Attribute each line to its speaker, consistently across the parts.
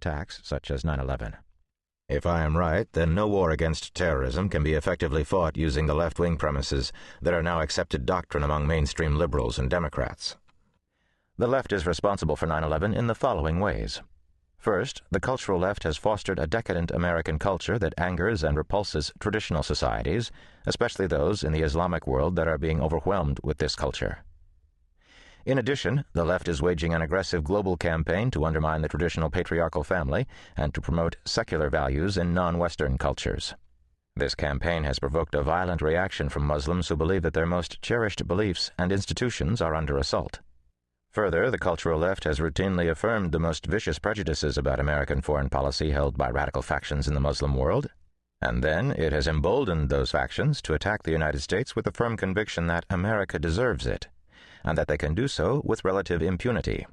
Speaker 1: attacks such as 9/11. If I am right, then no war against terrorism can be effectively fought using the left-wing premises that are now accepted doctrine among mainstream liberals and Democrats. The left is responsible for 9/11 in the following ways. First, the cultural left has fostered a decadent American culture that angers and repulses traditional societies, especially those in the Islamic world that are being overwhelmed with this culture. In addition, the left is waging an aggressive global campaign to undermine the traditional patriarchal family and to promote secular values in non-Western cultures. This campaign has provoked a violent reaction from Muslims who believe that their most cherished beliefs and institutions are under assault. Further, the cultural left has routinely affirmed the most vicious prejudices about American foreign policy held by radical factions in the Muslim world, and then it has emboldened those factions to attack the United States with the firm conviction that America deserves it, and that they can do so with relative impunity.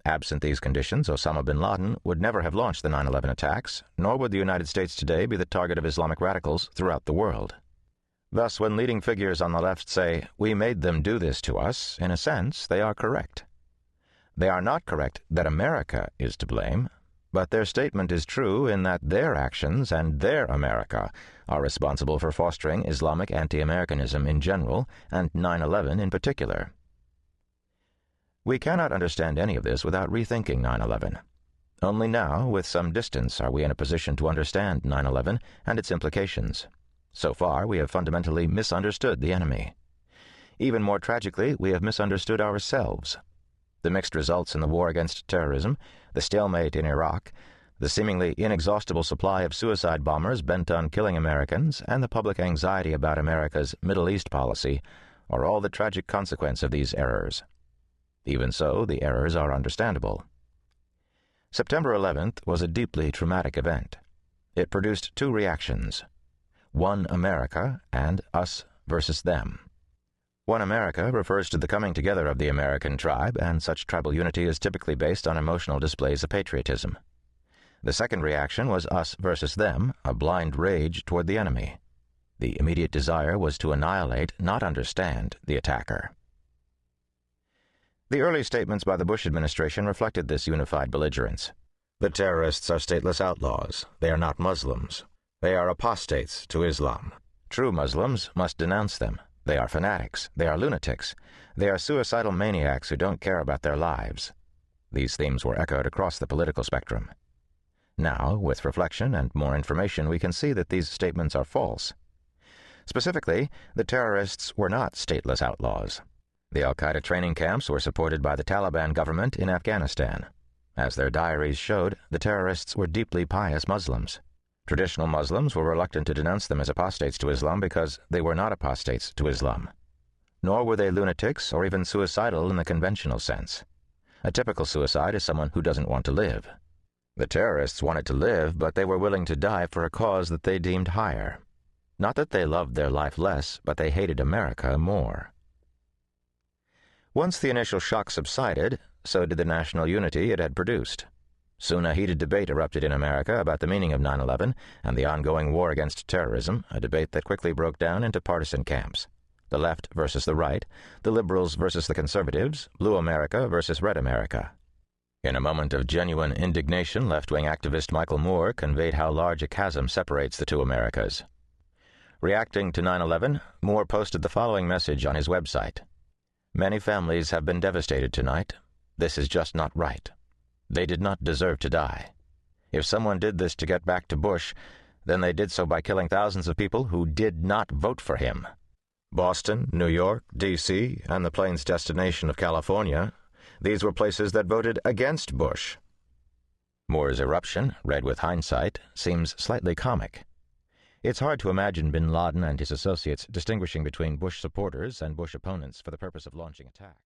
Speaker 1: Absent these conditions, Osama bin Laden would never have launched the 9/11 attacks, nor would the United States today be the target of Islamic radicals throughout the world. Thus, when leading figures on the left say, "We made them do this to us," in a sense, they are correct. They are not correct that America is to blame, but their statement is true in that their actions and their America are responsible for fostering Islamic anti-Americanism in general and 9/11 in particular. We cannot understand any of this without rethinking 9/11. Only now, with some distance, are we in a position to understand 9/11 and its implications. So far, we have fundamentally misunderstood the enemy. Even more tragically, we have misunderstood ourselves. The mixed results in the war against terrorism, the stalemate in Iraq, the seemingly inexhaustible supply of suicide bombers bent on killing Americans, and the public anxiety about America's Middle East policy are all the tragic consequence of these errors. Even so, the errors are understandable. September 11th was a deeply traumatic event. It produced two reactions: one America and us versus them. One America refers to the coming together of the American tribe, and such tribal unity is typically based on emotional displays of patriotism. The second reaction was us versus them, a blind rage toward the enemy. The immediate desire was to annihilate, not understand, the attacker. The early statements by the Bush administration reflected this unified belligerence. The terrorists are stateless outlaws. They are not Muslims. They are apostates to Islam. True Muslims must denounce them. They are fanatics. They are lunatics. They are suicidal maniacs who don't care about their lives. These themes were echoed across the political spectrum. Now, with reflection and more information, we can see that these statements are false. Specifically, the terrorists were not stateless outlaws. The al-Qaeda training camps were supported by the Taliban government in Afghanistan. As their diaries showed, the terrorists were deeply pious Muslims. Traditional Muslims were reluctant to denounce them as apostates to Islam because they were not apostates to Islam. Nor were they lunatics or even suicidal in the conventional sense. A typical suicide is someone who doesn't want to live. The terrorists wanted to live, but they were willing to die for a cause that they deemed higher. Not that they loved their life less, but they hated America more. Once the initial shock subsided, so did the national unity it had produced. Soon a heated debate erupted in America about the meaning of 9/11 and the ongoing war against terrorism, a debate that quickly broke down into partisan camps. The left versus the right, the liberals versus the conservatives, blue America versus red America. In a moment of genuine indignation, left-wing activist Michael Moore conveyed how large a chasm separates the two Americas. Reacting to 9/11, Moore posted the following message on his website: "Many families have been devastated tonight. This is just not right. They did not deserve to die. If someone did this to get back to Bush, then they did so by killing thousands of people who did not vote for him. Boston, New York, D.C., and the plane's destination of California, these were places that voted against Bush." Moore's eruption, read with hindsight, seems slightly comic. It's hard to imagine bin Laden and his associates distinguishing between Bush supporters and Bush opponents for the purpose of launching attacks.